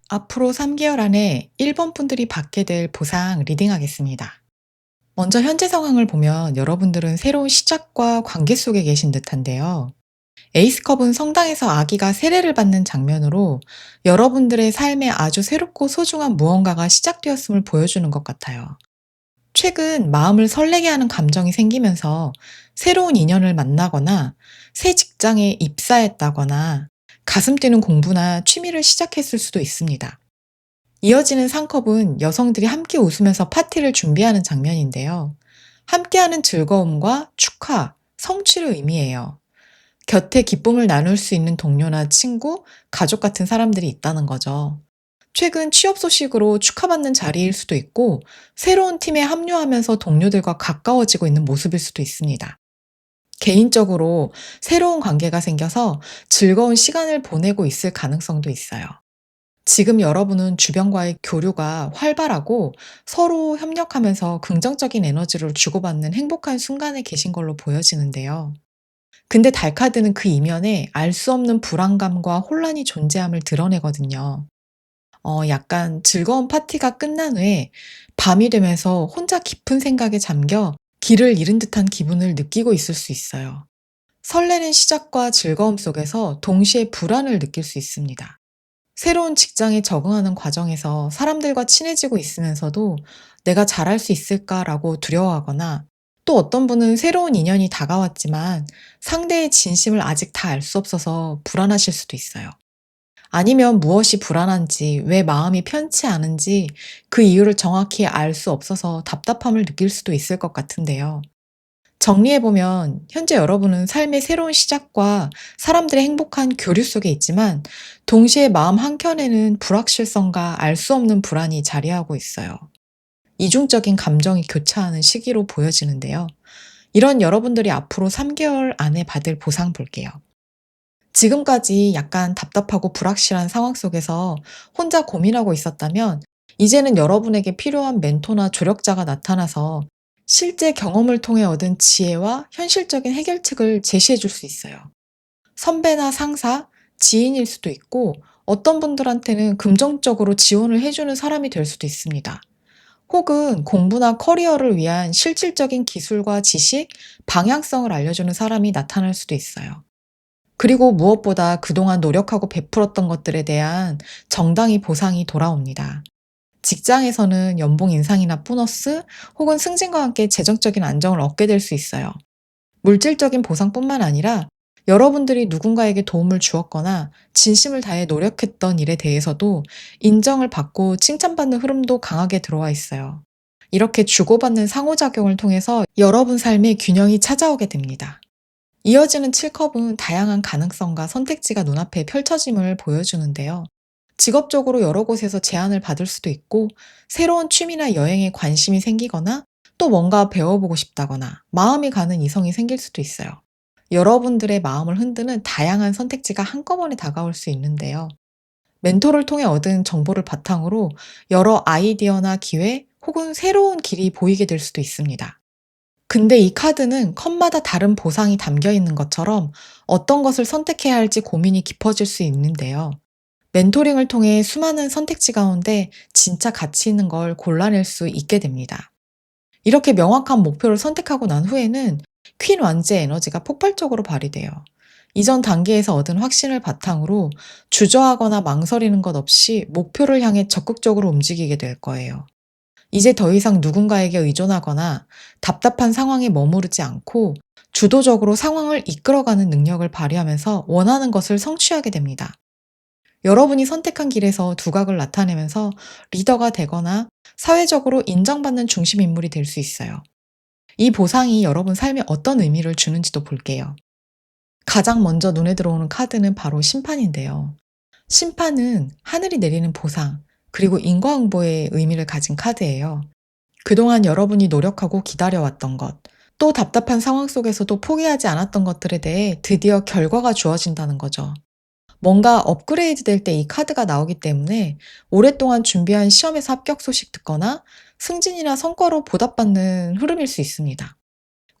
앞으로 3개월 안에 일본 분들이 받게 될 보상 리딩하겠습니다. 먼저 현재 상황을 보면 여러분들은 새로운 시작과 관계 속에 계신 듯한데요. 에이스컵은 성당에서 아기가 세례를 받는 장면으로 여러분들의 삶에 아주 새롭고 소중한 무언가가 시작되었음을 보여주는 것 같아요. 최근 마음을 설레게 하는 감정이 생기면서 새로운 인연을 만나거나 새 직장에 입사했다거나 가슴 뛰는 공부나 취미를 시작했을 수도 있습니다. 이어지는 상컵은 여성들이 함께 웃으면서 파티를 준비하는 장면인데요. 함께하는 즐거움과 축하, 성취를 의미해요. 곁에 기쁨을 나눌 수 있는 동료나 친구, 가족 같은 사람들이 있다는 거죠. 최근 취업 소식으로 축하받는 자리일 수도 있고, 새로운 팀에 합류하면서 동료들과 가까워지고 있는 모습일 수도 있습니다. 개인적으로 새로운 관계가 생겨서 즐거운 시간을 보내고 있을 가능성도 있어요. 지금 여러분은 주변과의 교류가 활발하고 서로 협력하면서 긍정적인 에너지를 주고받는 행복한 순간에 계신 걸로 보여지는데요. 근데 달카드는 그 이면에 알 수 없는 불안감과 혼란이 존재함을 드러내거든요. 약간 즐거운 파티가 끝난 후에 밤이 되면서 혼자 깊은 생각에 잠겨 길을 잃은 듯한 기분을 느끼고 있을 수 있어요. 설레는 시작과 즐거움 속에서 동시에 불안을 느낄 수 있습니다. 새로운 직장에 적응하는 과정에서 사람들과 친해지고 있으면서도 '내가 잘할 수 있을까?'라고 두려워하거나, 또 어떤 분은 새로운 인연이 다가왔지만 상대의 진심을 아직 다 알 수 없어서 불안하실 수도 있어요. 아니면 무엇이 불안한지, 왜 마음이 편치 않은지 그 이유를 정확히 알 수 없어서 답답함을 느낄 수도 있을 것 같은데요. 정리해보면 현재 여러분은 삶의 새로운 시작과 사람들의 행복한 교류 속에 있지만, 동시에 마음 한켠에는 불확실성과 알 수 없는 불안이 자리하고 있어요. 이중적인 감정이 교차하는 시기로 보여지는데요. 이런 여러분들이 앞으로 3개월 안에 받을 보상 볼게요. 지금까지 약간 답답하고 불확실한 상황 속에서 혼자 고민하고 있었다면, 이제는 여러분에게 필요한 멘토나 조력자가 나타나서 실제 경험을 통해 얻은 지혜와 현실적인 해결책을 제시해 줄 수 있어요. 선배나 상사, 지인일 수도 있고, 어떤 분들한테는 긍정적으로 지원을 해주는 사람이 될 수도 있습니다. 혹은 공부나 커리어를 위한 실질적인 기술과 지식, 방향성을 알려주는 사람이 나타날 수도 있어요. 그리고 무엇보다 그동안 노력하고 베풀었던 것들에 대한 정당히 보상이 돌아옵니다. 직장에서는 연봉 인상이나 보너스, 혹은 승진과 함께 재정적인 안정을 얻게 될 수 있어요. 물질적인 보상뿐만 아니라 여러분들이 누군가에게 도움을 주었거나 진심을 다해 노력했던 일에 대해서도 인정을 받고 칭찬받는 흐름도 강하게 들어와 있어요. 이렇게 주고받는 상호작용을 통해서 여러분 삶의 균형이 찾아오게 됩니다. 이어지는 7컵은 다양한 가능성과 선택지가 눈앞에 펼쳐짐을 보여주는데요. 직업적으로 여러 곳에서 제안을 받을 수도 있고, 새로운 취미나 여행에 관심이 생기거나, 또 뭔가 배워보고 싶다거나 마음이 가는 이성이 생길 수도 있어요. 여러분들의 마음을 흔드는 다양한 선택지가 한꺼번에 다가올 수 있는데요. 멘토를 통해 얻은 정보를 바탕으로 여러 아이디어나 기회, 혹은 새로운 길이 보이게 될 수도 있습니다. 근데 이 카드는 컵마다 다른 보상이 담겨 있는 것처럼 어떤 것을 선택해야 할지 고민이 깊어질 수 있는데요. 멘토링을 통해 수많은 선택지 가운데 진짜 가치 있는 걸 골라낼 수 있게 됩니다. 이렇게 명확한 목표를 선택하고 난 후에는 퀸 왕지의 에너지가 폭발적으로 발휘돼요. 이전 단계에서 얻은 확신을 바탕으로 주저하거나 망설이는 것 없이 목표를 향해 적극적으로 움직이게 될 거예요. 이제 더 이상 누군가에게 의존하거나 답답한 상황에 머무르지 않고 주도적으로 상황을 이끌어가는 능력을 발휘하면서 원하는 것을 성취하게 됩니다. 여러분이 선택한 길에서 두각을 나타내면서 리더가 되거나 사회적으로 인정받는 중심 인물이 될 수 있어요. 이 보상이 여러분 삶에 어떤 의미를 주는지도 볼게요. 가장 먼저 눈에 들어오는 카드는 바로 심판인데요. 심판은 하늘이 내리는 보상, 그리고 인과응보의 의미를 가진 카드예요. 그동안 여러분이 노력하고 기다려왔던 것, 또 답답한 상황 속에서도 포기하지 않았던 것들에 대해 드디어 결과가 주어진다는 거죠. 뭔가 업그레이드 될 때 이 카드가 나오기 때문에 오랫동안 준비한 시험에서 합격 소식 듣거나 승진이나 성과로 보답받는 흐름일 수 있습니다.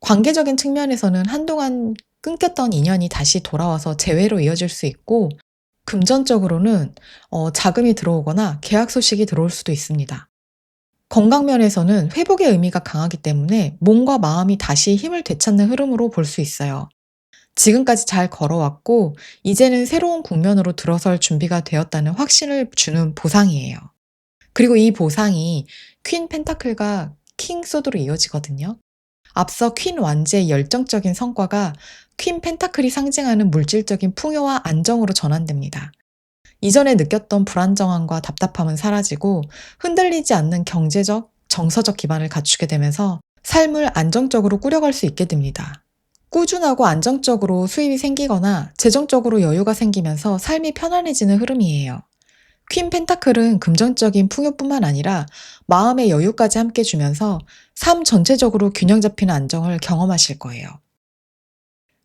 관계적인 측면에서는 한동안 끊겼던 인연이 다시 돌아와서 재회로 이어질 수 있고, 금전적으로는 자금이 들어오거나 계약 소식이 들어올 수도 있습니다. 건강 면에서는 회복의 의미가 강하기 때문에 몸과 마음이 다시 힘을 되찾는 흐름으로 볼 수 있어요. 지금까지 잘 걸어왔고 이제는 새로운 국면으로 들어설 준비가 되었다는 확신을 주는 보상이에요. 그리고 이 보상이 퀸 펜타클과 킹 소드로 이어지거든요. 앞서 퀸 완제의 열정적인 성과가 퀸 펜타클이 상징하는 물질적인 풍요와 안정으로 전환됩니다. 이전에 느꼈던 불안정함과 답답함은 사라지고 흔들리지 않는 경제적, 정서적 기반을 갖추게 되면서 삶을 안정적으로 꾸려갈 수 있게 됩니다. 꾸준하고 안정적으로 수입이 생기거나 재정적으로 여유가 생기면서 삶이 편안해지는 흐름이에요. 퀸 펜타클은 금전적인 풍요뿐만 아니라 마음의 여유까지 함께 주면서 삶 전체적으로 균형 잡히는 안정을 경험하실 거예요.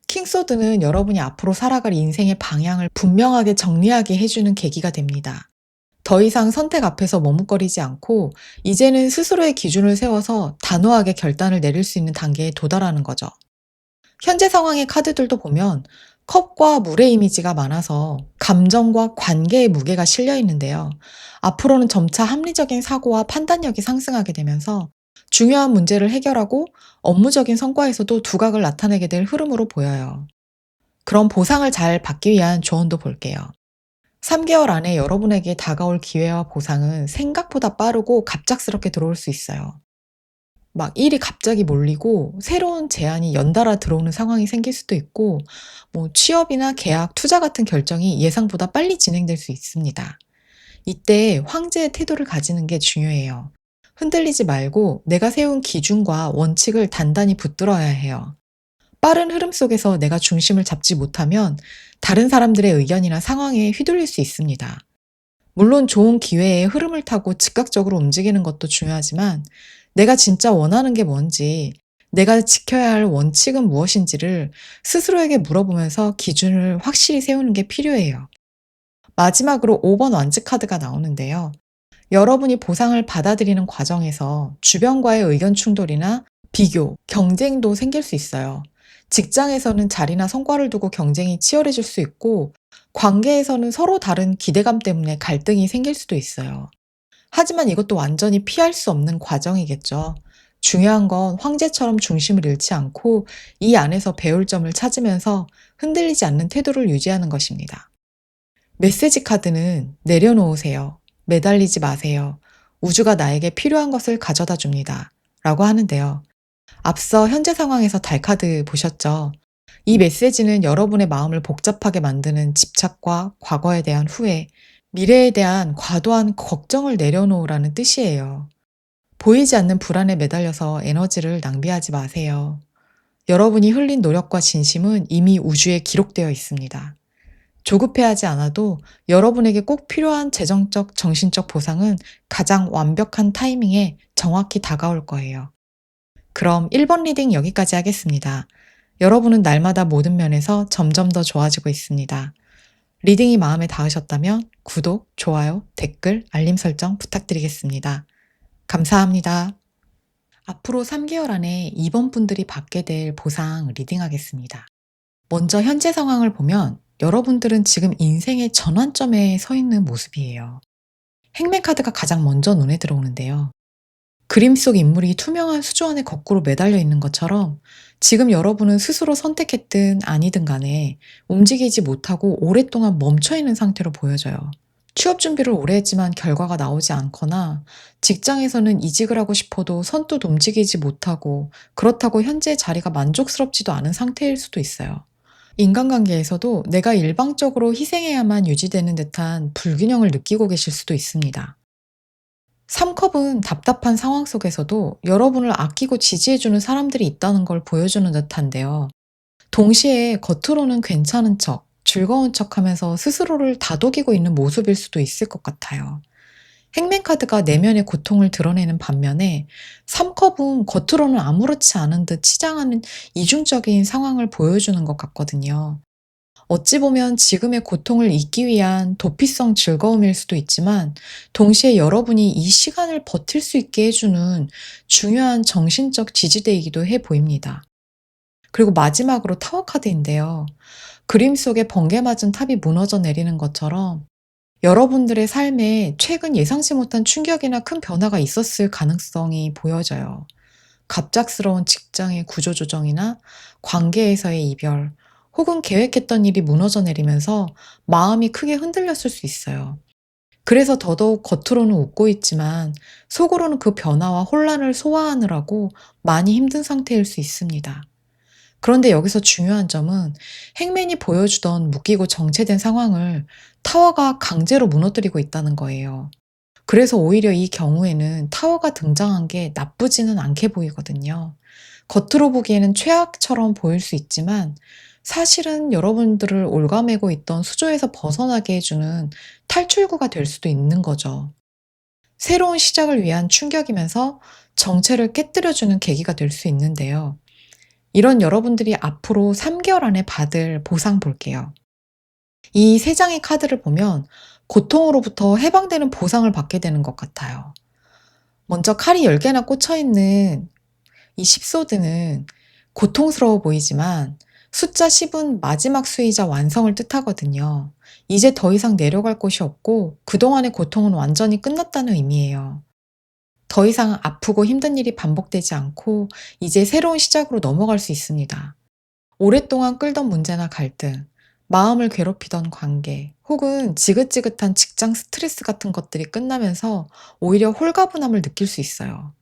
킹소드는 여러분이 앞으로 살아갈 인생의 방향을 분명하게 정리하게 해주는 계기가 됩니다. 더 이상 선택 앞에서 머뭇거리지 않고 이제는 스스로의 기준을 세워서 단호하게 결단을 내릴 수 있는 단계에 도달하는 거죠. 현재 상황의 카드들도 보면 컵과 물의 이미지가 많아서 감정과 관계의 무게가 실려 있는데요. 앞으로는 점차 합리적인 사고와 판단력이 상승하게 되면서 중요한 문제를 해결하고 업무적인 성과에서도 두각을 나타내게 될 흐름으로 보여요. 그럼 보상을 잘 받기 위한 조언도 볼게요. 3개월 안에 여러분에게 다가올 기회와 보상은 생각보다 빠르고 갑작스럽게 들어올 수 있어요. 막 일이 갑자기 몰리고 새로운 제안이 연달아 들어오는 상황이 생길 수도 있고, 취업이나 계약, 투자 같은 결정이 예상보다 빨리 진행될 수 있습니다. 이때 황제의 태도를 가지는 게 중요해요. 흔들리지 말고 내가 세운 기준과 원칙을 단단히 붙들어야 해요. 빠른 흐름 속에서 내가 중심을 잡지 못하면 다른 사람들의 의견이나 상황에 휘둘릴 수 있습니다. 물론 좋은 기회의 흐름을 타고 즉각적으로 움직이는 것도 중요하지만 내가 진짜 원하는 게 뭔지, 내가 지켜야 할 원칙은 무엇인지를 스스로에게 물어보면서 기준을 확실히 세우는 게 필요해요. 마지막으로 5번 완즈 카드가 나오는데요. 여러분이 보상을 받아들이는 과정에서 주변과의 의견 충돌이나 비교, 경쟁도 생길 수 있어요. 직장에서는 자리나 성과를 두고 경쟁이 치열해질 수 있고, 관계에서는 서로 다른 기대감 때문에 갈등이 생길 수도 있어요. 하지만 이것도 완전히 피할 수 없는 과정이겠죠. 중요한 건 황제처럼 중심을 잃지 않고 이 안에서 배울 점을 찾으면서 흔들리지 않는 태도를 유지하는 것입니다. 메시지 카드는 내려놓으세요. 매달리지 마세요. 우주가 나에게 필요한 것을 가져다 줍니다. 라고 하는데요. 앞서 현재 상황에서 달 카드 보셨죠? 이 메시지는 여러분의 마음을 복잡하게 만드는 집착과 과거에 대한 후회, 미래에 대한 과도한 걱정을 내려놓으라는 뜻이에요. 보이지 않는 불안에 매달려서 에너지를 낭비하지 마세요. 여러분이 흘린 노력과 진심은 이미 우주에 기록되어 있습니다. 조급해하지 않아도 여러분에게 꼭 필요한 재정적, 정신적 보상은 가장 완벽한 타이밍에 정확히 다가올 거예요. 그럼 1번 리딩 여기까지 하겠습니다. 여러분은 날마다 모든 면에서 점점 더 좋아지고 있습니다. 리딩이 마음에 닿으셨다면 구독, 좋아요, 댓글, 알림 설정 부탁드리겠습니다. 감사합니다. 앞으로 3개월 안에 2번 분들이 받게 될 보상 리딩하겠습니다. 먼저 현재 상황을 보면 여러분들은 지금 인생의 전환점에 서 있는 모습이에요. 행맨 카드가 가장 먼저 눈에 들어오는데요. 그림 속 인물이 투명한 수조 안에 거꾸로 매달려 있는 것처럼 지금 여러분은 스스로 선택했든 아니든 간에 움직이지 못하고 오랫동안 멈춰 있는 상태로 보여져요. 취업 준비를 오래 했지만 결과가 나오지 않거나 직장에서는 이직을 하고 싶어도 선뜻 움직이지 못하고 그렇다고 현재 자리가 만족스럽지도 않은 상태일 수도 있어요. 인간관계에서도 내가 일방적으로 희생해야만 유지되는 듯한 불균형을 느끼고 계실 수도 있습니다. 3컵은 답답한 상황 속에서도 여러분을 아끼고 지지해주는 사람들이 있다는 걸 보여주는 듯한데요. 동시에 겉으로는 괜찮은 척, 즐거운 척 하면서 스스로를 다독이고 있는 모습일 수도 있을 것 같아요. 행맨 카드가 내면의 고통을 드러내는 반면에 3컵은 겉으로는 아무렇지 않은 듯 치장하는 이중적인 상황을 보여주는 것 같거든요. 어찌 보면 지금의 고통을 잊기 위한 도피성 즐거움일 수도 있지만 동시에 여러분이 이 시간을 버틸 수 있게 해주는 중요한 정신적 지지대이기도 해 보입니다. 그리고 마지막으로 타워 카드인데요. 그림 속에 번개 맞은 탑이 무너져 내리는 것처럼 여러분들의 삶에 최근 예상치 못한 충격이나 큰 변화가 있었을 가능성이 보여져요. 갑작스러운 직장의 구조조정이나 관계에서의 이별, 혹은 계획했던 일이 무너져 내리면서 마음이 크게 흔들렸을 수 있어요. 그래서 더더욱 겉으로는 웃고 있지만 속으로는 그 변화와 혼란을 소화하느라고 많이 힘든 상태일 수 있습니다. 그런데 여기서 중요한 점은 행맨이 보여주던 묶이고 정체된 상황을 타워가 강제로 무너뜨리고 있다는 거예요. 그래서 오히려 이 경우에는 타워가 등장한 게 나쁘지는 않게 보이거든요. 겉으로 보기에는 최악처럼 보일 수 있지만 사실은 여러분들을 옭아매고 있던 수조에서 벗어나게 해주는 탈출구가 될 수도 있는 거죠. 새로운 시작을 위한 충격이면서 정체를 깨뜨려주는 계기가 될 수 있는데요. 이런 여러분들이 앞으로 3개월 안에 받을 보상 볼게요. 이 세 장의 카드를 보면 고통으로부터 해방되는 보상을 받게 되는 것 같아요. 먼저 칼이 10개나 꽂혀 있는 이 10소드는 고통스러워 보이지만 숫자 10은 마지막 수이자 완성을 뜻하거든요. 이제 더 이상 내려갈 곳이 없고 그동안의 고통은 완전히 끝났다는 의미예요. 더 이상 아프고 힘든 일이 반복되지 않고 이제 새로운 시작으로 넘어갈 수 있습니다. 오랫동안 끌던 문제나 갈등, 마음을 괴롭히던 관계, 혹은 지긋지긋한 직장 스트레스 같은 것들이 끝나면서 오히려 홀가분함을 느낄 수 있어요.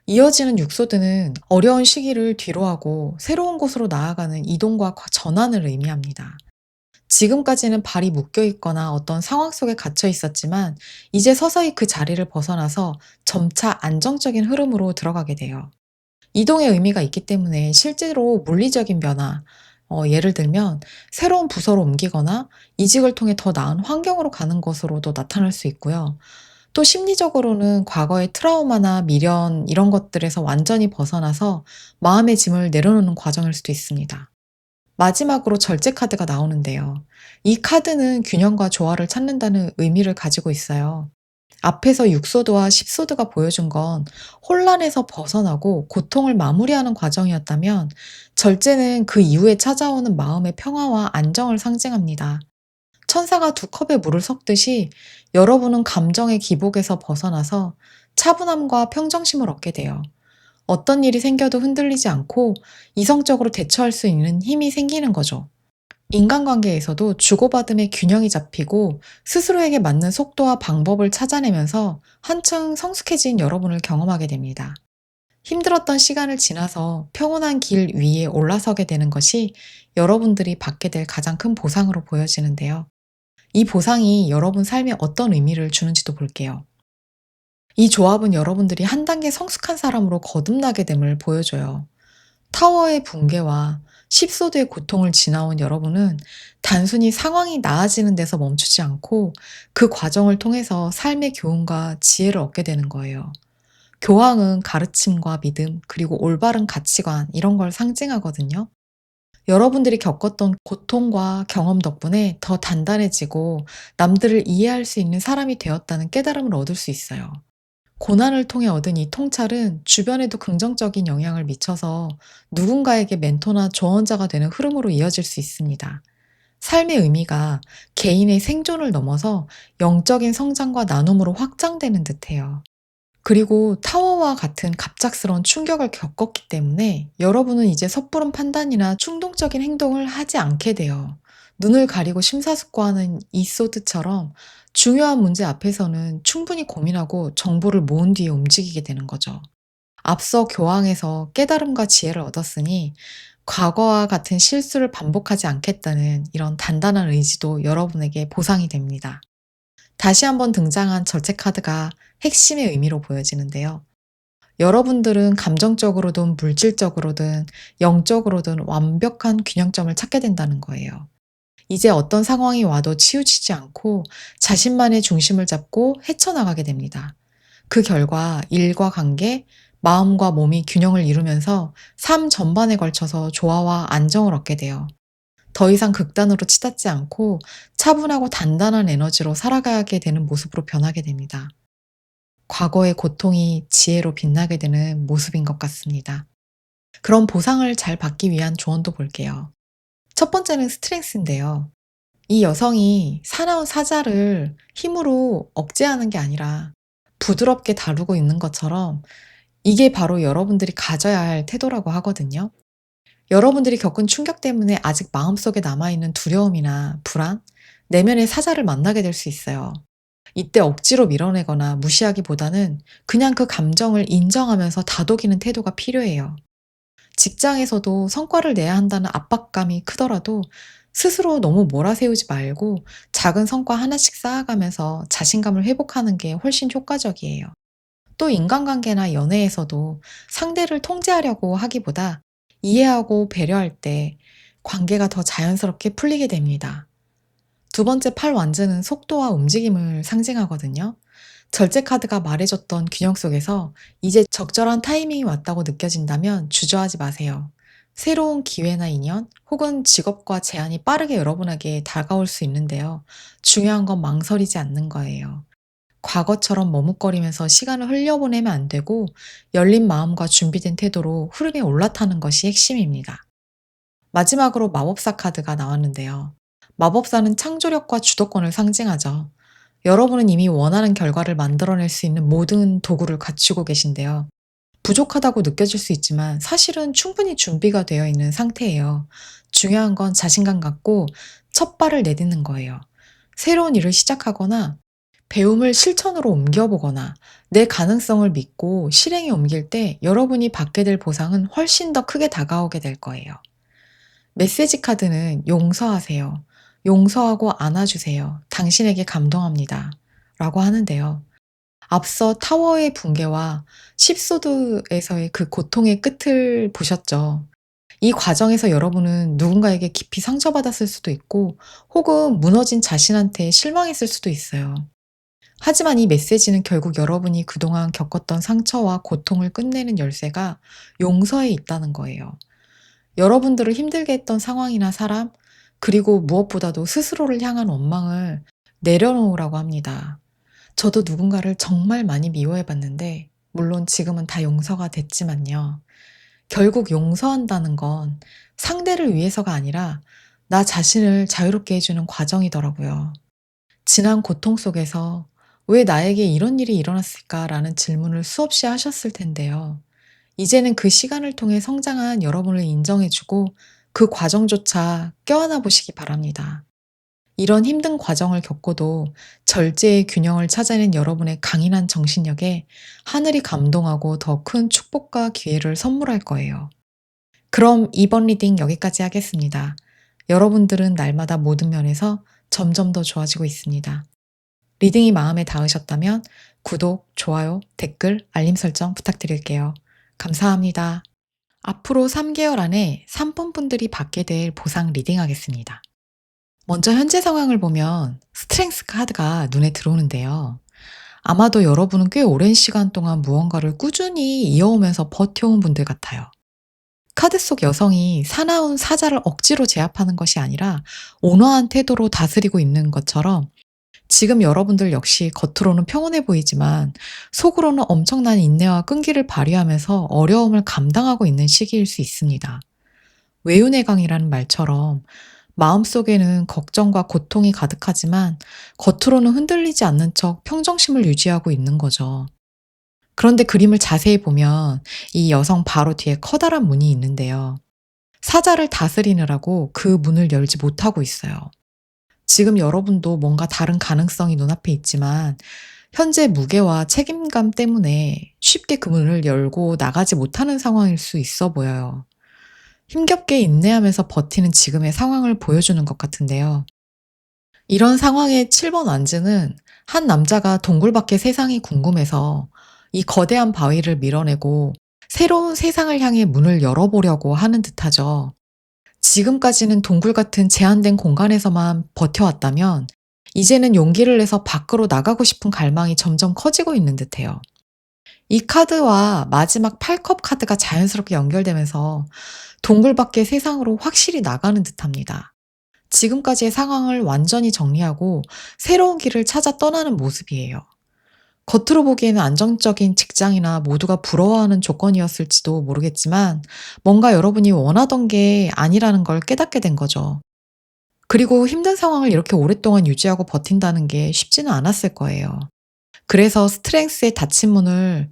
이어지는 육소드는 어려운 시기를 뒤로하고 새로운 곳으로 나아가는 이동과 전환을 의미합니다. 지금까지는 발이 묶여 있거나 어떤 상황 속에 갇혀 있었지만 이제 서서히 그 자리를 벗어나서 점차 안정적인 흐름으로 들어가게 돼요. 이동의 의미가 있기 때문에 실제로 물리적인 변화, 예를 들면 새로운 부서로 옮기거나 이직을 통해 더 나은 환경으로 가는 것으로도 나타날 수 있고요. 또 심리적으로는 과거의 트라우마나 미련 이런 것들에서 완전히 벗어나서 마음의 짐을 내려놓는 과정일 수도 있습니다. 마지막으로 절제 카드가 나오는데요. 이 카드는 균형과 조화를 찾는다는 의미를 가지고 있어요. 앞에서 6소드와 10소드가 보여준 건 혼란에서 벗어나고 고통을 마무리하는 과정이었다면 절제는 그 이후에 찾아오는 마음의 평화와 안정을 상징합니다. 천사가 두 컵에 물을 섞듯이 여러분은 감정의 기복에서 벗어나서 차분함과 평정심을 얻게 돼요. 어떤 일이 생겨도 흔들리지 않고 이성적으로 대처할 수 있는 힘이 생기는 거죠. 인간관계에서도 주고받음의 균형이 잡히고 스스로에게 맞는 속도와 방법을 찾아내면서 한층 성숙해진 여러분을 경험하게 됩니다. 힘들었던 시간을 지나서 평온한 길 위에 올라서게 되는 것이 여러분들이 받게 될 가장 큰 보상으로 보여지는데요. 이 보상이 여러분 삶에 어떤 의미를 주는지도 볼게요. 이 조합은 여러분들이 한 단계 성숙한 사람으로 거듭나게 됨을 보여줘요. 타워의 붕괴와 10소드의 고통을 지나온 여러분은 단순히 상황이 나아지는 데서 멈추지 않고 그 과정을 통해서 삶의 교훈과 지혜를 얻게 되는 거예요. 교황은 가르침과 믿음, 그리고 올바른 가치관, 이런 걸 상징하거든요. 여러분들이 겪었던 고통과 경험 덕분에 더 단단해지고 남들을 이해할 수 있는 사람이 되었다는 깨달음을 얻을 수 있어요. 고난을 통해 얻은 이 통찰은 주변에도 긍정적인 영향을 미쳐서 누군가에게 멘토나 조언자가 되는 흐름으로 이어질 수 있습니다. 삶의 의미가 개인의 생존을 넘어서 영적인 성장과 나눔으로 확장되는 듯해요. 그리고 타워와 같은 갑작스러운 충격을 겪었기 때문에 여러분은 이제 섣부른 판단이나 충동적인 행동을 하지 않게 돼요. 눈을 가리고 심사숙고하는 이소드처럼 중요한 문제 앞에서는 충분히 고민하고 정보를 모은 뒤에 움직이게 되는 거죠. 앞서 교황에서 깨달음과 지혜를 얻었으니 과거와 같은 실수를 반복하지 않겠다는 이런 단단한 의지도 여러분에게 보상이 됩니다. 다시 한번 등장한 절제 카드가 핵심의 의미로 보여지는데요. 여러분들은 감정적으로든 물질적으로든 영적으로든 완벽한 균형점을 찾게 된다는 거예요. 이제 어떤 상황이 와도 치우치지 않고 자신만의 중심을 잡고 헤쳐나가게 됩니다. 그 결과 일과 관계, 마음과 몸이 균형을 이루면서 삶 전반에 걸쳐서 조화와 안정을 얻게 돼요. 더 이상 극단으로 치닫지 않고 차분하고 단단한 에너지로 살아가게 되는 모습으로 변하게 됩니다. 과거의 고통이 지혜로 빛나게 되는 모습인 것 같습니다. 그런 보상을 잘 받기 위한 조언도 볼게요. 첫 번째는 스트렝스인데요. 이 여성이 사나운 사자를 힘으로 억제하는 게 아니라 부드럽게 다루고 있는 것처럼 이게 바로 여러분들이 가져야 할 태도라고 하거든요. 여러분들이 겪은 충격 때문에 아직 마음속에 남아있는 두려움이나 불안, 내면의 사자를 만나게 될 수 있어요. 이때 억지로 밀어내거나 무시하기보다는 그냥 그 감정을 인정하면서 다독이는 태도가 필요해요. 직장에서도 성과를 내야 한다는 압박감이 크더라도 스스로 너무 몰아세우지 말고 작은 성과 하나씩 쌓아가면서 자신감을 회복하는 게 훨씬 효과적이에요. 또 인간관계나 연애에서도 상대를 통제하려고 하기보다 이해하고 배려할 때 관계가 더 자연스럽게 풀리게 됩니다. 두 번째 팔 완즈는 속도와 움직임을 상징하거든요. 절제 카드가 말해줬던 균형 속에서 이제 적절한 타이밍이 왔다고 느껴진다면 주저하지 마세요. 새로운 기회나 인연 혹은 직업과 제안이 빠르게 여러분에게 다가올 수 있는데요. 중요한 건 망설이지 않는 거예요. 과거처럼 머뭇거리면서 시간을 흘려보내면 안 되고 열린 마음과 준비된 태도로 흐름에 올라타는 것이 핵심입니다. 마지막으로 마법사 카드가 나왔는데요. 마법사는 창조력과 주도권을 상징하죠. 여러분은 이미 원하는 결과를 만들어낼 수 있는 모든 도구를 갖추고 계신데요. 부족하다고 느껴질 수 있지만 사실은 충분히 준비가 되어 있는 상태예요. 중요한 건 자신감 갖고 첫 발을 내딛는 거예요. 새로운 일을 시작하거나 배움을 실천으로 옮겨보거나 내 가능성을 믿고 실행에 옮길 때 여러분이 받게 될 보상은 훨씬 더 크게 다가오게 될 거예요. 메시지 카드는 용서하세요. 용서하고 안아주세요. 당신에게 감동합니다. 라고 하는데요. 앞서 타워의 붕괴와 십소드에서의 그 고통의 끝을 보셨죠. 이 과정에서 여러분은 누군가에게 깊이 상처받았을 수도 있고 혹은 무너진 자신한테 실망했을 수도 있어요. 하지만 이 메시지는 결국 여러분이 그동안 겪었던 상처와 고통을 끝내는 열쇠가 용서에 있다는 거예요. 여러분들을 힘들게 했던 상황이나 사람, 그리고 무엇보다도 스스로를 향한 원망을 내려놓으라고 합니다. 저도 누군가를 정말 많이 미워해 봤는데, 물론 지금은 다 용서가 됐지만요. 결국 용서한다는 건 상대를 위해서가 아니라 나 자신을 자유롭게 해주는 과정이더라고요. 지난 고통 속에서 왜 나에게 이런 일이 일어났을까라는 질문을 수없이 하셨을 텐데요. 이제는 그 시간을 통해 성장한 여러분을 인정해주고 그 과정조차 껴안아 보시기 바랍니다. 이런 힘든 과정을 겪고도 절제의 균형을 찾아낸 여러분의 강인한 정신력에 하늘이 감동하고 더 큰 축복과 기회를 선물할 거예요. 그럼 이번 리딩 여기까지 하겠습니다. 여러분들은 날마다 모든 면에서 점점 더 좋아지고 있습니다. 리딩이 마음에 닿으셨다면 구독, 좋아요, 댓글, 알림 설정 부탁드릴게요. 감사합니다. 앞으로 3개월 안에 3분들이 받게 될 보상 리딩하겠습니다. 먼저 현재 상황을 보면 스트렝스 카드가 눈에 들어오는데요. 아마도 여러분은 꽤 오랜 시간 동안 무언가를 꾸준히 이어오면서 버텨온 분들 같아요. 카드 속 여성이 사나운 사자를 억지로 제압하는 것이 아니라 온화한 태도로 다스리고 있는 것처럼 지금 여러분들 역시 겉으로는 평온해 보이지만 속으로는 엄청난 인내와 끈기를 발휘하면서 어려움을 감당하고 있는 시기일 수 있습니다. 외유내강이라는 말처럼 마음속에는 걱정과 고통이 가득하지만 겉으로는 흔들리지 않는 척 평정심을 유지하고 있는 거죠. 그런데 그림을 자세히 보면 이 여성 바로 뒤에 커다란 문이 있는데요. 사자를 다스리느라고 그 문을 열지 못하고 있어요. 지금 여러분도 뭔가 다른 가능성이 눈앞에 있지만 현재 무게와 책임감 때문에 쉽게 그 문을 열고 나가지 못하는 상황일 수 있어 보여요. 힘겹게 인내하면서 버티는 지금의 상황을 보여주는 것 같은데요. 이런 상황의 7번 완즈는 한 남자가 동굴 밖의 세상이 궁금해서 이 거대한 바위를 밀어내고 새로운 세상을 향해 문을 열어보려고 하는 듯하죠. 지금까지는 동굴 같은 제한된 공간에서만 버텨왔다면 이제는 용기를 내서 밖으로 나가고 싶은 갈망이 점점 커지고 있는 듯해요. 이 카드와 마지막 8컵 카드가 자연스럽게 연결되면서 동굴 밖의 세상으로 확실히 나가는 듯합니다. 지금까지의 상황을 완전히 정리하고 새로운 길을 찾아 떠나는 모습이에요. 겉으로 보기에는 안정적인 직장이나 모두가 부러워하는 조건이었을지도 모르겠지만 뭔가 여러분이 원하던 게 아니라는 걸 깨닫게 된 거죠. 그리고 힘든 상황을 이렇게 오랫동안 유지하고 버틴다는 게 쉽지는 않았을 거예요. 그래서 스트렝스의 닫힌 문을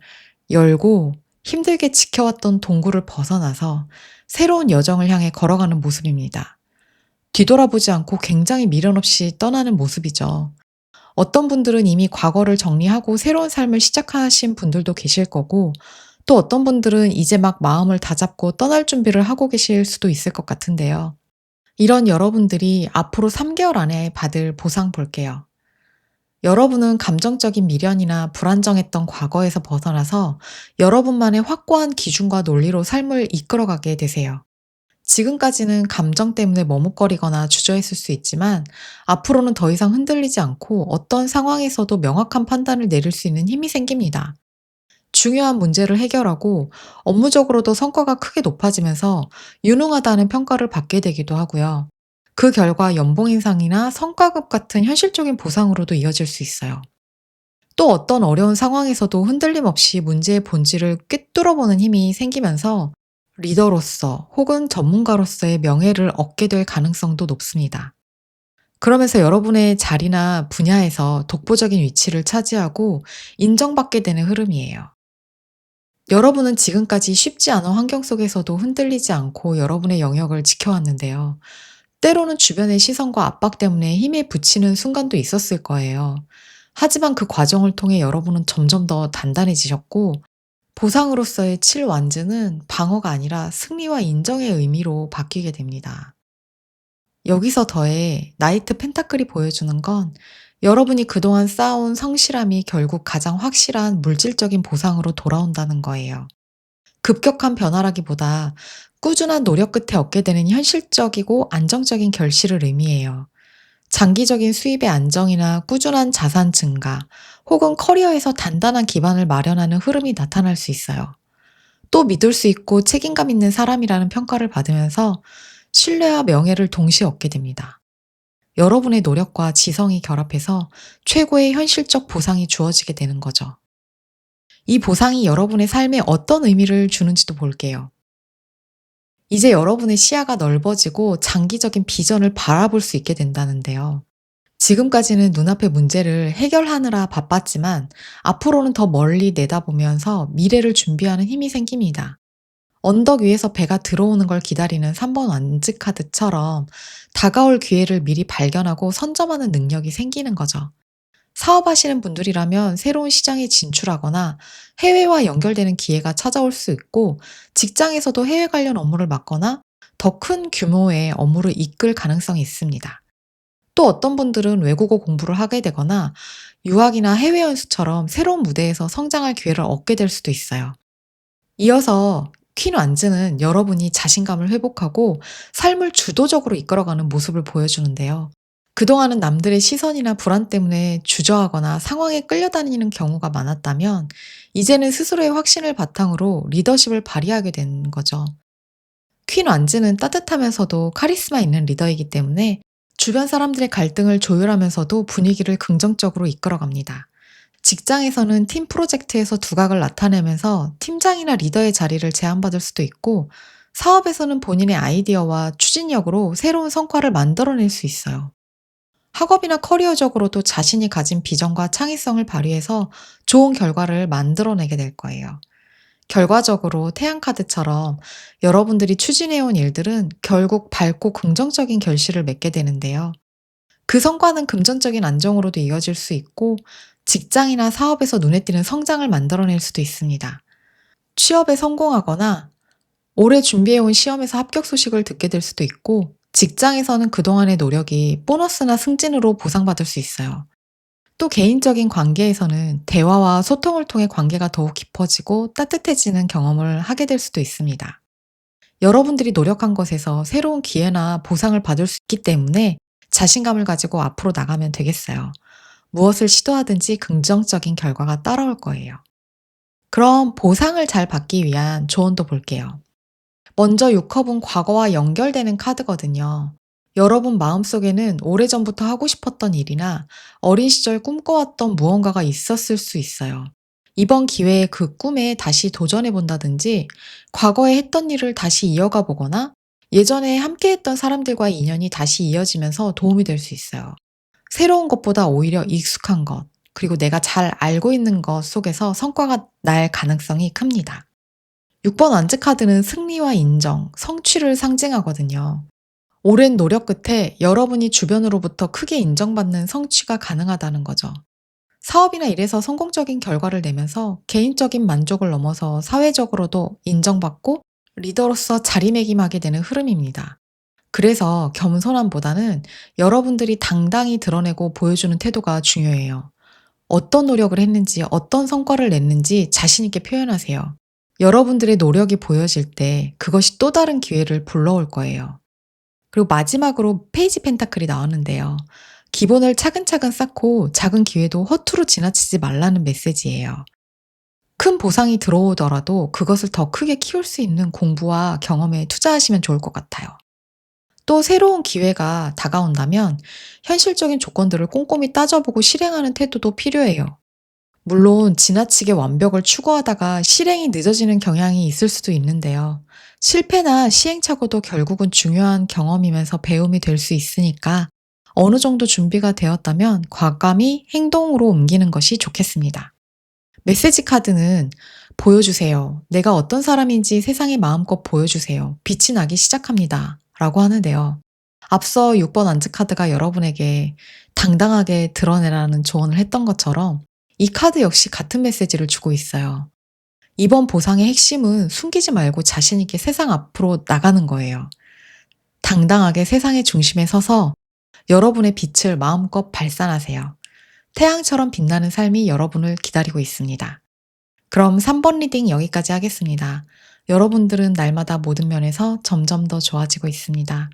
열고 힘들게 지켜왔던 동굴을 벗어나서 새로운 여정을 향해 걸어가는 모습입니다. 뒤돌아보지 않고 굉장히 미련 없이 떠나는 모습이죠. 어떤 분들은 이미 과거를 정리하고 새로운 삶을 시작하신 분들도 계실 거고, 또 어떤 분들은 이제 막 마음을 다잡고 떠날 준비를 하고 계실 수도 있을 것 같은데요. 이런 여러분들이 앞으로 3개월 안에 받을 보상 볼게요. 여러분은 감정적인 미련이나 불안정했던 과거에서 벗어나서 여러분만의 확고한 기준과 논리로 삶을 이끌어가게 되세요. 지금까지는 감정 때문에 머뭇거리거나 주저했을 수 있지만 앞으로는 더 이상 흔들리지 않고 어떤 상황에서도 명확한 판단을 내릴 수 있는 힘이 생깁니다. 중요한 문제를 해결하고 업무적으로도 성과가 크게 높아지면서 유능하다는 평가를 받게 되기도 하고요. 그 결과 연봉 인상이나 성과급 같은 현실적인 보상으로도 이어질 수 있어요. 또 어떤 어려운 상황에서도 흔들림 없이 문제의 본질을 꿰뚫어보는 힘이 생기면서 리더로서 혹은 전문가로서의 명예를 얻게 될 가능성도 높습니다. 그러면서 여러분의 자리나 분야에서 독보적인 위치를 차지하고 인정받게 되는 흐름이에요. 여러분은 지금까지 쉽지 않은 환경 속에서도 흔들리지 않고 여러분의 영역을 지켜왔는데요. 때로는 주변의 시선과 압박 때문에 힘에 부치는 순간도 있었을 거예요. 하지만 그 과정을 통해 여러분은 점점 더 단단해지셨고, 보상으로서의 7완즈는 방어가 아니라 승리와 인정의 의미로 바뀌게 됩니다. 여기서 더해 나이트 펜타클이 보여주는 건 여러분이 그동안 쌓아온 성실함이 결국 가장 확실한 물질적인 보상으로 돌아온다는 거예요. 급격한 변화라기보다 꾸준한 노력 끝에 얻게 되는 현실적이고 안정적인 결실을 의미해요. 장기적인 수입의 안정이나 꾸준한 자산 증가, 혹은 커리어에서 단단한 기반을 마련하는 흐름이 나타날 수 있어요. 또 믿을 수 있고 책임감 있는 사람이라는 평가를 받으면서 신뢰와 명예를 동시에 얻게 됩니다. 여러분의 노력과 지성이 결합해서 최고의 현실적 보상이 주어지게 되는 거죠. 이 보상이 여러분의 삶에 어떤 의미를 주는지도 볼게요. 이제 여러분의 시야가 넓어지고 장기적인 비전을 바라볼 수 있게 된다는데요. 지금까지는 눈앞의 문제를 해결하느라 바빴지만 앞으로는 더 멀리 내다보면서 미래를 준비하는 힘이 생깁니다. 언덕 위에서 배가 들어오는 걸 기다리는 3번 완즈 카드처럼 다가올 기회를 미리 발견하고 선점하는 능력이 생기는 거죠. 사업하시는 분들이라면 새로운 시장에 진출하거나 해외와 연결되는 기회가 찾아올 수 있고, 직장에서도 해외 관련 업무를 맡거나 더 큰 규모의 업무를 이끌 가능성이 있습니다. 또 어떤 분들은 외국어 공부를 하게 되거나 유학이나 해외 연수처럼 새로운 무대에서 성장할 기회를 얻게 될 수도 있어요. 이어서 퀸 완즈는 여러분이 자신감을 회복하고 삶을 주도적으로 이끌어가는 모습을 보여주는데요. 그동안은 남들의 시선이나 불안 때문에 주저하거나 상황에 끌려다니는 경우가 많았다면, 이제는 스스로의 확신을 바탕으로 리더십을 발휘하게 된 거죠. 퀸 완즈는 따뜻하면서도 카리스마 있는 리더이기 때문에 주변 사람들의 갈등을 조율하면서도 분위기를 긍정적으로 이끌어갑니다. 직장에서는 팀 프로젝트에서 두각을 나타내면서 팀장이나 리더의 자리를 제안받을 수도 있고, 사업에서는 본인의 아이디어와 추진력으로 새로운 성과를 만들어낼 수 있어요. 학업이나 커리어적으로도 자신이 가진 비전과 창의성을 발휘해서 좋은 결과를 만들어내게 될 거예요. 결과적으로 태양카드처럼 여러분들이 추진해온 일들은 결국 밝고 긍정적인 결실을 맺게 되는데요. 그 성과는 금전적인 안정으로도 이어질 수 있고, 직장이나 사업에서 눈에 띄는 성장을 만들어낼 수도 있습니다. 취업에 성공하거나 오래 준비해온 시험에서 합격 소식을 듣게 될 수도 있고, 직장에서는 그동안의 노력이 보너스나 승진으로 보상받을 수 있어요. 또 개인적인 관계에서는 대화와 소통을 통해 관계가 더욱 깊어지고 따뜻해지는 경험을 하게 될 수도 있습니다. 여러분들이 노력한 것에서 새로운 기회나 보상을 받을 수 있기 때문에 자신감을 가지고 앞으로 나가면 되겠어요. 무엇을 시도하든지 긍정적인 결과가 따라올 거예요. 그럼 보상을 잘 받기 위한 조언도 볼게요. 먼저 6컵은 과거와 연결되는 카드거든요. 여러분 마음속에는 오래전부터 하고 싶었던 일이나 어린 시절 꿈꿔왔던 무언가가 있었을 수 있어요. 이번 기회에 그 꿈에 다시 도전해 본다든지, 과거에 했던 일을 다시 이어가 보거나, 예전에 함께 했던 사람들과의 인연이 다시 이어지면서 도움이 될 수 있어요. 새로운 것보다 오히려 익숙한 것, 그리고 내가 잘 알고 있는 것 속에서 성과가 날 가능성이 큽니다. 6번 완즈카드는 승리와 인정, 성취를 상징하거든요. 오랜 노력 끝에 여러분이 주변으로부터 크게 인정받는 성취가 가능하다는 거죠. 사업이나 일에서 성공적인 결과를 내면서 개인적인 만족을 넘어서 사회적으로도 인정받고 리더로서 자리매김하게 되는 흐름입니다. 그래서 겸손함보다는 여러분들이 당당히 드러내고 보여주는 태도가 중요해요. 어떤 노력을 했는지, 어떤 성과를 냈는지 자신있게 표현하세요. 여러분들의 노력이 보여질 때 그것이 또 다른 기회를 불러올 거예요. 그리고 마지막으로 페이지 펜타클이 나왔는데요. 기본을 차근차근 쌓고 작은 기회도 허투루 지나치지 말라는 메시지예요. 큰 보상이 들어오더라도 그것을 더 크게 키울 수 있는 공부와 경험에 투자하시면 좋을 것 같아요. 또 새로운 기회가 다가온다면 현실적인 조건들을 꼼꼼히 따져보고 실행하는 태도도 필요해요. 물론 지나치게 완벽을 추구하다가 실행이 늦어지는 경향이 있을 수도 있는데요. 실패나 시행착오도 결국은 중요한 경험이면서 배움이 될 수 있으니까 어느 정도 준비가 되었다면 과감히 행동으로 옮기는 것이 좋겠습니다. 메시지 카드는 보여주세요. 내가 어떤 사람인지 세상에 마음껏 보여주세요. 빛이 나기 시작합니다. 라고 하는데요. 앞서 6번 안즈카드가 여러분에게 당당하게 드러내라는 조언을 했던 것처럼 이 카드 역시 같은 메시지를 주고 있어요. 이번 보상의 핵심은 숨기지 말고 자신있게 세상 앞으로 나가는 거예요. 당당하게 세상의 중심에 서서 여러분의 빛을 마음껏 발산하세요. 태양처럼 빛나는 삶이 여러분을 기다리고 있습니다. 그럼 3번 리딩 여기까지 하겠습니다. 여러분들은 날마다 모든 면에서 점점 더 좋아지고 있습니다.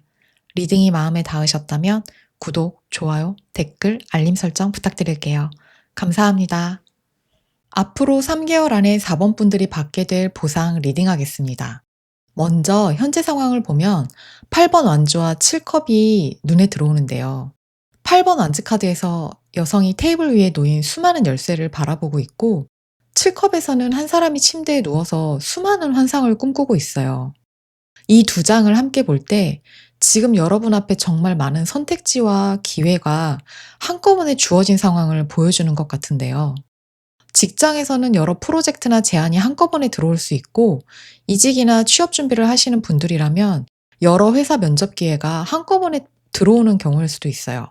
리딩이 마음에 닿으셨다면 구독, 좋아요, 댓글, 알림 설정 부탁드릴게요. 감사합니다. 앞으로 3개월 안에 4번 분들이 받게 될 보상 리딩하겠습니다. 먼저 현재 상황을 보면 8번 완주와 7컵이 눈에 들어오는데요. 8번 완즈 카드에서 여성이 테이블 위에 놓인 수많은 열쇠를 바라보고 있고, 7컵에서는 한 사람이 침대에 누워서 수많은 환상을 꿈꾸고 있어요. 이 두 장을 함께 볼 때 지금 여러분 앞에 정말 많은 선택지와 기회가 한꺼번에 주어진 상황을 보여주는 것 같은데요. 직장에서는 여러 프로젝트나 제안이 한꺼번에 들어올 수 있고, 이직이나 취업 준비를 하시는 분들이라면 여러 회사 면접 기회가 한꺼번에 들어오는 경우일 수도 있어요.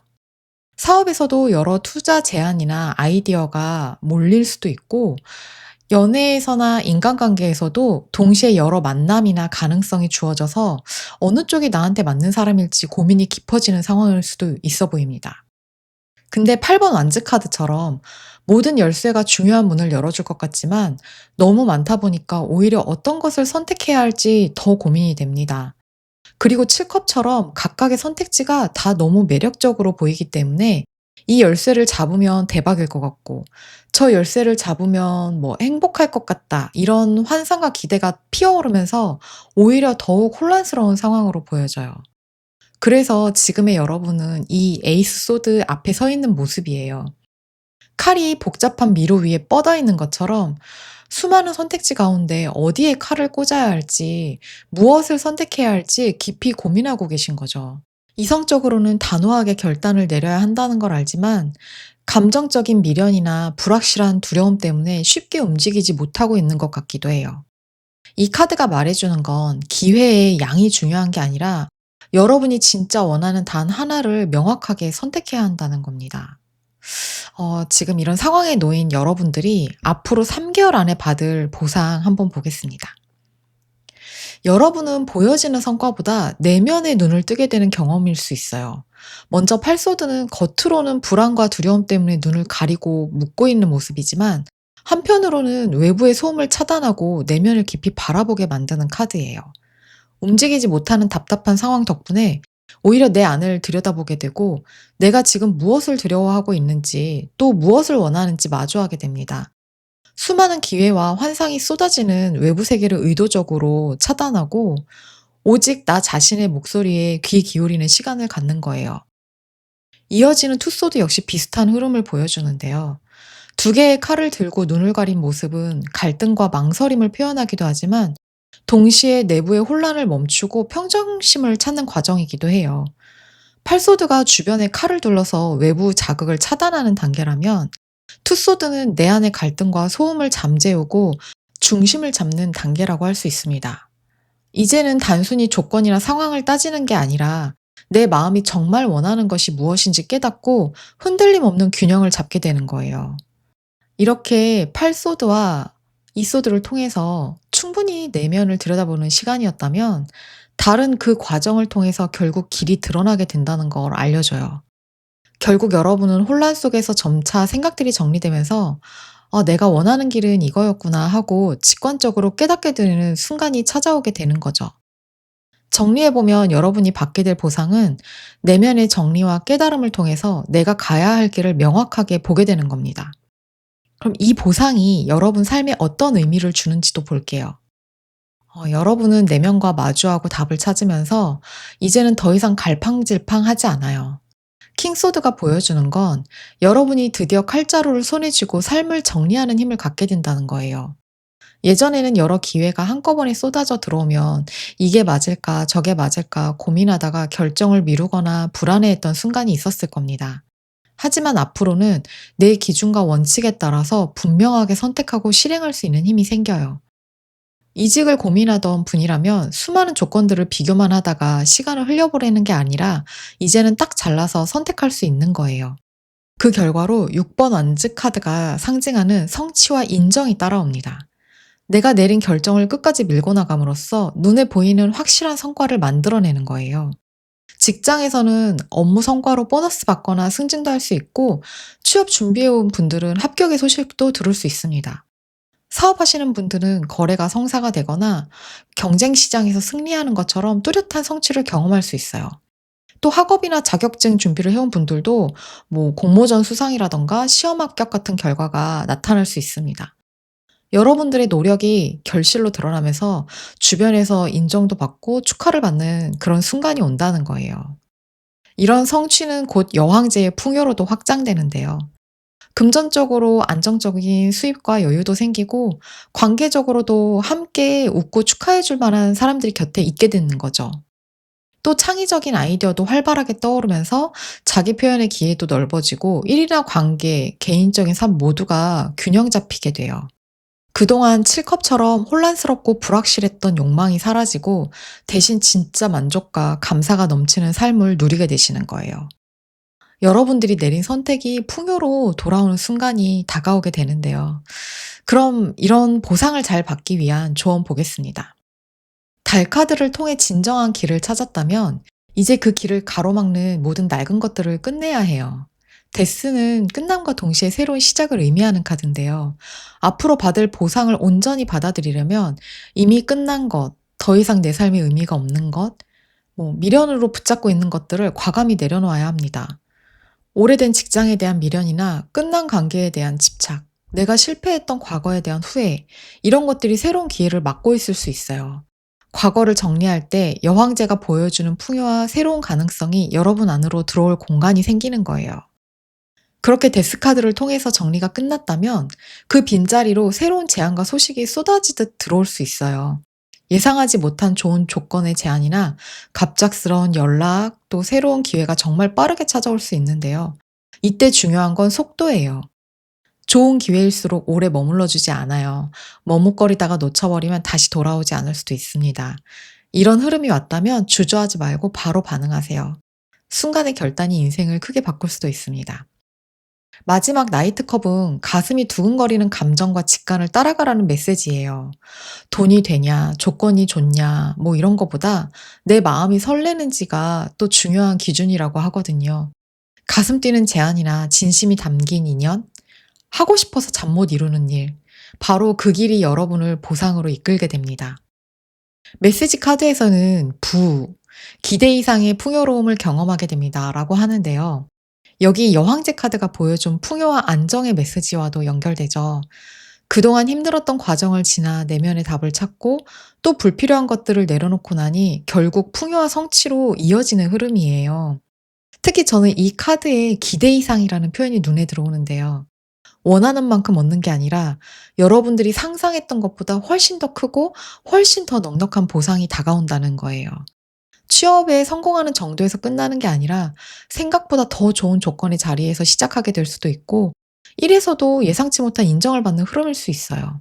사업에서도 여러 투자 제안이나 아이디어가 몰릴 수도 있고, 연애에서나 인간관계에서도 동시에 여러 만남이나 가능성이 주어져서 어느 쪽이 나한테 맞는 사람일지 고민이 깊어지는 상황일 수도 있어 보입니다. 근데 8번 완즈 카드처럼 모든 열쇠가 중요한 문을 열어줄 것 같지만 너무 많다 보니까 오히려 어떤 것을 선택해야 할지 더 고민이 됩니다. 그리고 7컵처럼 각각의 선택지가 다 너무 매력적으로 보이기 때문에 이 열쇠를 잡으면 대박일 것 같고, 저 열쇠를 잡으면 뭐 행복할 것 같다, 이런 환상과 기대가 피어오르면서 오히려 더욱 혼란스러운 상황으로 보여져요. 그래서 지금의 여러분은 이 에이스 소드 앞에 서 있는 모습이에요. 칼이 복잡한 미로 위에 뻗어 있는 것처럼 수많은 선택지 가운데 어디에 칼을 꽂아야 할지, 무엇을 선택해야 할지 깊이 고민하고 계신 거죠. 이성적으로는 단호하게 결단을 내려야 한다는 걸 알지만 감정적인 미련이나 불확실한 두려움 때문에 쉽게 움직이지 못하고 있는 것 같기도 해요. 이 카드가 말해주는 건 기회의 양이 중요한 게 아니라 여러분이 진짜 원하는 단 하나를 명확하게 선택해야 한다는 겁니다. 지금 이런 상황에 놓인 여러분들이 앞으로 3개월 안에 받을 보상 한번 보겠습니다. 여러분은 보여지는 성과보다 내면의 눈을 뜨게 되는 경험일 수 있어요. 먼저 팔소드는 겉으로는 불안과 두려움 때문에 눈을 가리고 묻고 있는 모습이지만, 한편으로는 외부의 소음을 차단하고 내면을 깊이 바라보게 만드는 카드예요. 움직이지 못하는 답답한 상황 덕분에 오히려 내 안을 들여다보게 되고, 내가 지금 무엇을 두려워하고 있는지, 또 무엇을 원하는지 마주하게 됩니다. 수많은 기회와 환상이 쏟아지는 외부 세계를 의도적으로 차단하고 오직 나 자신의 목소리에 귀 기울이는 시간을 갖는 거예요. 이어지는 투소드 역시 비슷한 흐름을 보여주는데요. 두 개의 칼을 들고 눈을 가린 모습은 갈등과 망설임을 표현하기도 하지만 동시에 내부의 혼란을 멈추고 평정심을 찾는 과정이기도 해요. 팔소드가 주변에 칼을 둘러서 외부 자극을 차단하는 단계라면 투소드는 내 안의 갈등과 소음을 잠재우고 중심을 잡는 단계라고 할 수 있습니다. 이제는 단순히 조건이나 상황을 따지는 게 아니라 내 마음이 정말 원하는 것이 무엇인지 깨닫고 흔들림 없는 균형을 잡게 되는 거예요. 이렇게 팔소드와 이소드를 통해서 충분히 내면을 들여다보는 시간이었다면 다른 그 과정을 통해서 결국 길이 드러나게 된다는 걸 알려줘요. 결국 여러분은 혼란 속에서 점차 생각들이 정리되면서 '내가 원하는 길은 이거였구나.' 하고 직관적으로 깨닫게 되는 순간이 찾아오게 되는 거죠. 정리해보면 여러분이 받게 될 보상은 내면의 정리와 깨달음을 통해서 내가 가야 할 길을 명확하게 보게 되는 겁니다. 그럼 이 보상이 여러분 삶에 어떤 의미를 주는지도 볼게요. 여러분은 내면과 마주하고 답을 찾으면서 이제는 더 이상 갈팡질팡하지 않아요. 킹소드가 보여주는 건 여러분이 드디어 칼자루를 손에 쥐고 삶을 정리하는 힘을 갖게 된다는 거예요. 예전에는 여러 기회가 한꺼번에 쏟아져 들어오면 이게 맞을까 저게 맞을까 고민하다가 결정을 미루거나 불안해했던 순간이 있었을 겁니다. 하지만 앞으로는 내 기준과 원칙에 따라서 분명하게 선택하고 실행할 수 있는 힘이 생겨요. 이직을 고민하던 분이라면 수많은 조건들을 비교만 하다가 시간을 흘려보내는 게 아니라 이제는 딱 잘라서 선택할 수 있는 거예요. 그 결과로 6번 완즈 카드가 상징하는 성취와 인정이 따라옵니다. 내가 내린 결정을 끝까지 밀고 나감으로써 눈에 보이는 확실한 성과를 만들어내는 거예요. 직장에서는 업무 성과로 보너스 받거나 승진도 할 수 있고 취업 준비해온 분들은 합격의 소식도 들을 수 있습니다. 사업하시는 분들은 거래가 성사가 되거나 경쟁 시장에서 승리하는 것처럼 뚜렷한 성취를 경험할 수 있어요. 또 학업이나 자격증 준비를 해온 분들도 공모전 수상이라던가 시험 합격 같은 결과가 나타날 수 있습니다. 여러분들의 노력이 결실로 드러나면서 주변에서 인정도 받고 축하를 받는 그런 순간이 온다는 거예요. 이런 성취는 곧 여황제의 풍요로도 확장되는데요. 금전적으로 안정적인 수입과 여유도 생기고 관계적으로도 함께 웃고 축하해 줄 만한 사람들이 곁에 있게 되는 거죠. 또 창의적인 아이디어도 활발하게 떠오르면서 자기 표현의 기회도 넓어지고 일이나 관계, 개인적인 삶 모두가 균형 잡히게 돼요. 그동안 칠컵처럼 혼란스럽고 불확실했던 욕망이 사라지고 대신 진짜 만족과 감사가 넘치는 삶을 누리게 되시는 거예요. 여러분들이 내린 선택이 풍요로 돌아오는 순간이 다가오게 되는데요. 그럼 이런 보상을 잘 받기 위한 조언 보겠습니다. 달 카드를 통해 진정한 길을 찾았다면 이제 그 길을 가로막는 모든 낡은 것들을 끝내야 해요. 데스는 끝남과 동시에 새로운 시작을 의미하는 카드인데요. 앞으로 받을 보상을 온전히 받아들이려면 이미 끝난 것, 더 이상 내 삶에 의미가 없는 것, 미련으로 붙잡고 있는 것들을 과감히 내려놓아야 합니다. 오래된 직장에 대한 미련이나 끝난 관계에 대한 집착, 내가 실패했던 과거에 대한 후회, 이런 것들이 새로운 기회를 막고 있을 수 있어요. 과거를 정리할 때 여황제가 보여주는 풍요와 새로운 가능성이 여러분 안으로 들어올 공간이 생기는 거예요. 그렇게 데스카드를 통해서 정리가 끝났다면 그 빈자리로 새로운 제안과 소식이 쏟아지듯 들어올 수 있어요. 예상하지 못한 좋은 조건의 제안이나 갑작스러운 연락, 또 새로운 기회가 정말 빠르게 찾아올 수 있는데요. 이때 중요한 건 속도예요. 좋은 기회일수록 오래 머물러 주지 않아요. 머뭇거리다가 놓쳐버리면 다시 돌아오지 않을 수도 있습니다. 이런 흐름이 왔다면 주저하지 말고 바로 반응하세요. 순간의 결단이 인생을 크게 바꿀 수도 있습니다. 마지막 나이트컵은 가슴이 두근거리는 감정과 직감을 따라가라는 메시지예요. 돈이 되냐, 조건이 좋냐, 이런 거보다 내 마음이 설레는지가 또 중요한 기준이라고 하거든요. 가슴 뛰는 제안이나 진심이 담긴 인연, 하고 싶어서 잠 못 이루는 일, 바로 그 길이 여러분을 보상으로 이끌게 됩니다. 메시지 카드에서는 기대 이상의 풍요로움을 경험하게 됩니다. 라고 하는데요. 여기 여황제 카드가 보여준 풍요와 안정의 메시지와도 연결되죠. 그동안 힘들었던 과정을 지나 내면의 답을 찾고 또 불필요한 것들을 내려놓고 나니 결국 풍요와 성취로 이어지는 흐름이에요. 특히 저는 이 카드에 기대 이상이라는 표현이 눈에 들어오는데요. 원하는 만큼 얻는 게 아니라 여러분들이 상상했던 것보다 훨씬 더 크고 훨씬 더 넉넉한 보상이 다가온다는 거예요. 취업에 성공하는 정도에서 끝나는 게 아니라 생각보다 더 좋은 조건의 자리에서 시작하게 될 수도 있고, 일에서도 예상치 못한 인정을 받는 흐름일 수 있어요.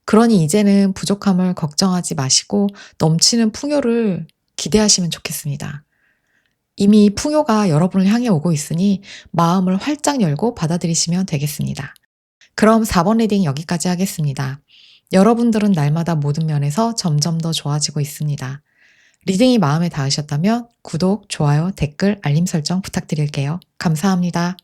그러니 이제는 부족함을 걱정하지 마시고 넘치는 풍요를 기대하시면 좋겠습니다. 이미 풍요가 여러분을 향해 오고 있으니 마음을 활짝 열고 받아들이시면 되겠습니다. 그럼 4번 리딩 여기까지 하겠습니다. 여러분들은 날마다 모든 면에서 점점 더 좋아지고 있습니다. 리딩이 마음에 닿으셨다면 구독, 좋아요, 댓글, 알림 설정 부탁드릴게요. 감사합니다.